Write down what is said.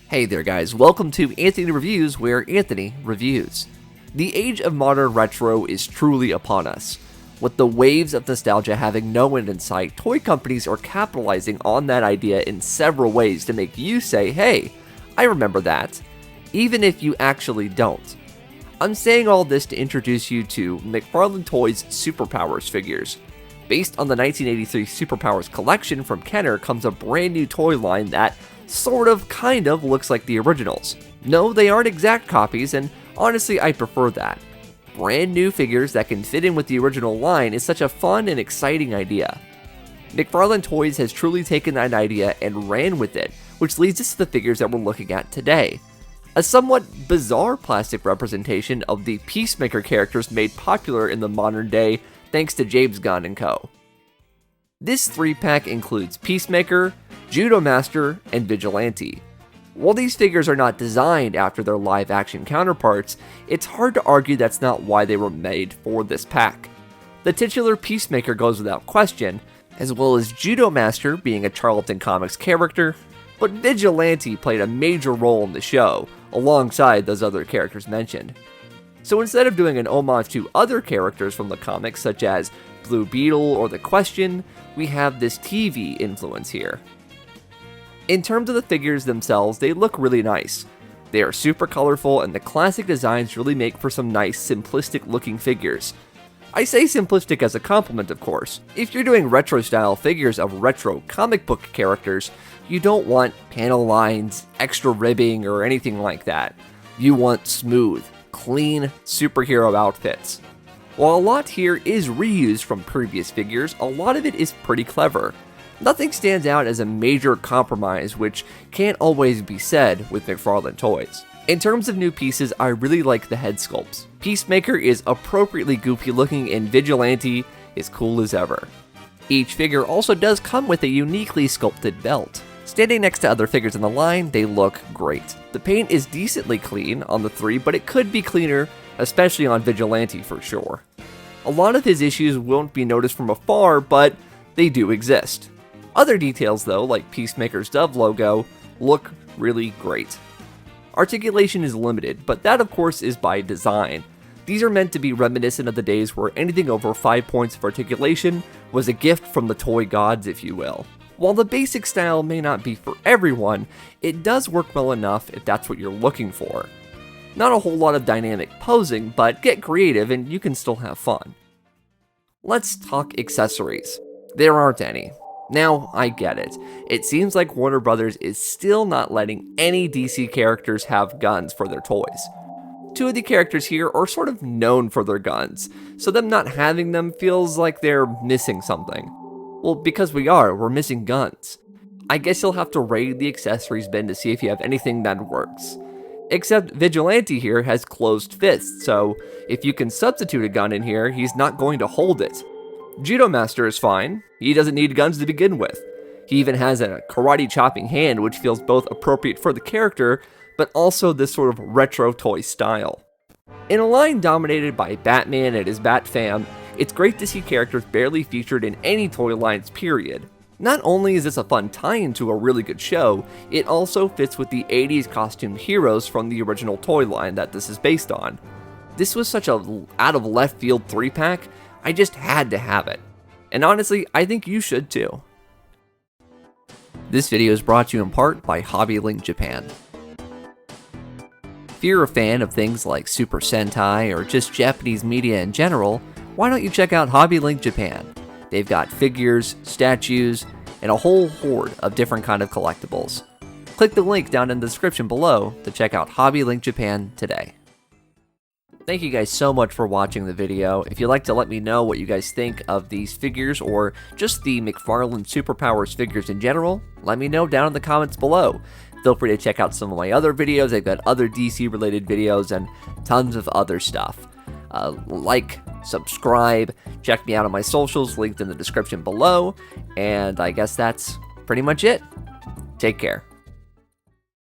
Hey there guys, welcome to Anthony Reviews, where Anthony reviews. The age of modern retro is truly upon us. With the waves of nostalgia having no end in sight, toy companies are capitalizing on that idea in several ways to make you say, hey, I remember that, even if you actually don't. I'm saying all this to introduce you to McFarlane Toys Superpowers figures. Based on the 1983 Superpowers collection from Kenner comes a brand new toy line that kind of looks like the originals. No, they aren't exact copies, and honestly I prefer that. Brand new figures that can fit in with the original line is such a fun and exciting idea. McFarlane Toys has truly taken that idea and ran with it, which leads us to the figures that we're looking at today. A somewhat bizarre plastic representation of the Peacemaker characters made popular in the modern day thanks to James Gunn & Co. This 3-pack includes Peacemaker, Judo Master, and Vigilante. While these figures are not designed after their live-action counterparts, it's hard to argue that's not why they were made for this pack. The titular Peacemaker goes without question, as well as Judo Master being a Charlton Comics character, but Vigilante played a major role in the show, alongside those other characters mentioned. So instead of doing an homage to other characters from the comics such as Blue Beetle or The Question, we have this TV influence here. In terms of the figures themselves, they look really nice. They are super colorful, and the classic designs really make for some nice, simplistic looking figures. I say simplistic as a compliment, of course. If you're doing retro style figures of retro comic book characters, you don't want panel lines, extra ribbing, or anything like that. You want smooth, clean superhero outfits. While a lot here is reused from previous figures, a lot of it is pretty clever. Nothing stands out as a major compromise, which can't always be said with McFarlane Toys. In terms of new pieces, I really like the head sculpts. Peacemaker is appropriately goofy looking, and Vigilante is cool as ever. Each figure also does come with a uniquely sculpted belt. Standing next to other figures in the line, they look great. The paint is decently clean on the three, but it could be cleaner, especially on Vigilante for sure. A lot of his issues won't be noticed from afar, but they do exist. Other details though, like Peacemaker's Dove logo, look really great. Articulation is limited, but that of course is by design. These are meant to be reminiscent of the days where anything over 5 points of articulation was a gift from the toy gods, if you will. While the basic style may not be for everyone, it does work well enough if that's what you're looking for. Not a whole lot of dynamic posing, but get creative and you can still have fun. Let's talk accessories. There aren't any. Now, I get it. It seems like Warner Brothers is still not letting any DC characters have guns for their toys. Two of the characters here are sort of known for their guns, so them not having them feels like they're missing something. Well, because we're missing guns. I guess you'll have to raid the accessories bin to see if you have anything that works. Except Vigilante here has closed fists, so if you can substitute a gun in here, he's not going to hold it. Judo Master is fine. He doesn't need guns to begin with. He even has a karate chopping hand, which feels both appropriate for the character, but also this sort of retro toy style. In a line dominated by Batman and his Bat fam, it's great to see characters barely featured in any toy lines period. Not only is this a fun tie-in to a really good show, it also fits with the 80s costumed heroes from the original toy line that this is based on. This was such a out-of-left-field 3-pack, I just had to have it. And honestly, I think you should too. This video is brought to you in part by Hobby Link Japan. If you're a fan of things like Super Sentai or just Japanese media in general, why don't you check out Hobby Link Japan? They've got figures, statues, and a whole horde of different kind of collectibles. Click the link down in the description below to check out Hobby Link Japan today. Thank you guys so much for watching the video. If you'd like to let me know what you guys think of these figures or just the McFarlane Superpowers figures in general, let me know down in the comments below. Feel free to check out some of my other videos. I've got other DC related videos and tons of other stuff. Like, subscribe, check me out on my socials linked in the description below, and I guess that's pretty much it. Take care.